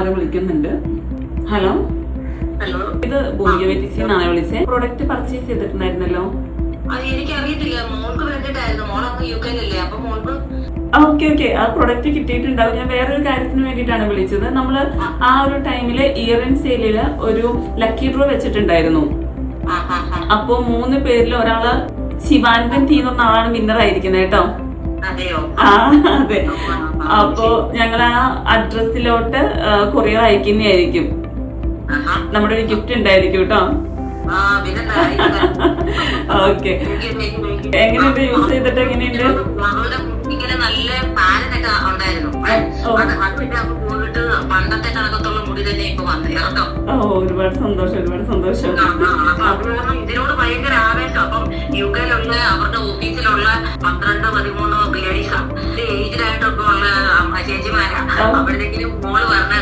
ആരോ വിളിക്കുന്നുണ്ട്. Hello hello, ഇത് ഭൂമികവേദിക്സിന്നാണ് വിളിച്ചത്. പ്രൊഡക്റ്റ് പർച്ചേസ് ചെയ്തിട്ടുണ്ടായിരുന്നല്ലോ. എനിക്കറിയത്തില്ല. മോൾക്ക് വേണ്ടിട്ടായിരുന്നു. മോളങ്ങ് യുകെയിലല്ലേ, അപ്പൊ മോൾക്ക് ഓക്കെ ആ പ്രൊഡക്റ്റ് കിട്ടിയിട്ടുണ്ടാവും. ഞാൻ വേറൊരു കാര്യത്തിന് വേണ്ടിയിട്ടാണ് വിളിച്ചത്. നമ്മള് ആ ഒരു ടൈമില് ഇയർ ആൻഡ് സെയിലില് ഒരു ലക്കി ഡ്രോ വെച്ചിട്ടുണ്ടായിരുന്നു. അപ്പൊ 3 പേരിൽ ഒരാള് ശിവാനന്ദൻ ടീ എന്ന ആളാണ് വിന്നർ ആയിരിക്കുന്നത് കേട്ടോ. അതെ. അപ്പൊ ഞങ്ങൾ ആ അഡ്രസ്സിലോട്ട് കൊറിയർ അയക്കുന്നതായിരിക്കും. നമ്മുടെ ഒരു ഗിഫ്റ്റ് ഉണ്ടായിരിക്കും കേട്ടോ. ഓക്കെ, എങ്ങനെയുണ്ട്? യൂസ് ചെയ്തിട്ട് എങ്ങനെയുണ്ട്? ഇങ്ങനെ നല്ല പാരനൊക്കെ ഉണ്ടായിരുന്നു. പോയിട്ട് പണ്ടത്തെ കണക്കത്തുള്ള മുടി തന്നെ ഇപ്പൊ വന്നു കേട്ടോ. ഒരുപാട് സന്തോഷം, ഒരുപാട് സന്തോഷം. ഇതിനോട് ഭയങ്കര ആവേശം. അപ്പം യുകെയിലുള്ള അവരുടെ ഓഫീസിലുള്ള 12-13 ലേഡീസാ, ഏജിലായിട്ടൊക്കെ ഉള്ള ചേച്ചിമാരാ. അപ്പോഴത്തേക്കിനും മോള് പറഞ്ഞ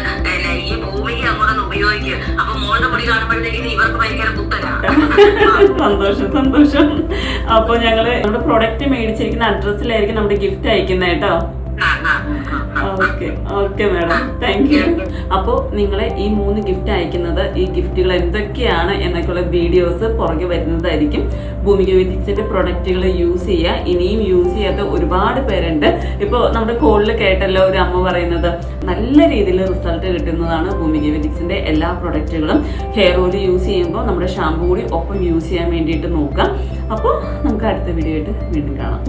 ഈ ഭൂമിക്ക് അങ്ങോട്ടൊന്ന് ഉപയോഗിക്കുക. അപ്പൊ മോളുടെ മുടി കാണുമ്പോഴത്തേക്കിനും ഇവർക്ക് ഭയങ്കര പുത്തനാ. സന്തോഷം, സന്തോഷം. അപ്പൊ ഞങ്ങള് നമ്മുടെ പ്രൊഡക്റ്റ് മേടിച്ചിരിക്കുന്ന അഡ്രസ്സിലായിരിക്കും നമ്മുടെ ഗിഫ്റ്റ് അയക്കുന്നത് കേട്ടോ. Okay madam, thank you. അപ്പോൾ നിങ്ങളെ ഈ 3 ഗിഫ്റ്റ് അയക്കുന്നത്, ഈ ഗിഫ്റ്റുകൾ എന്തൊക്കെയാണ് എന്നൊക്കെയുള്ള വീഡിയോസ് പുറകെ വരുന്നതായിരിക്കും. ഭൂമികവേദിക്സിന്റെ പ്രൊഡക്റ്റുകൾ യൂസ് ചെയ്യുക. ഇനിയും യൂസ് ചെയ്യാത്ത ഒരുപാട് പേരുണ്ട്. ഇപ്പോൾ നമ്മുടെ കോളിൽ കേട്ടല്ലോ ഒരു അമ്മ പറയുന്നത്, നല്ല രീതിയിൽ റിസൾട്ട് കിട്ടുന്നതാണ് ഭൂമികവേദിക്സിന്റെ എല്ലാ പ്രൊഡക്റ്റുകളും. ഹെയർ ഓയിൽ യൂസ് ചെയ്യുമ്പോൾ നമ്മുടെ ഷാമ്പു കൂടി ഒപ്പം യൂസ് ചെയ്യാൻ വേണ്ടിയിട്ട് നോക്കാം. അപ്പോൾ നമുക്ക് അടുത്ത വീഡിയോ ആയിട്ട് വീണ്ടും കാണാം.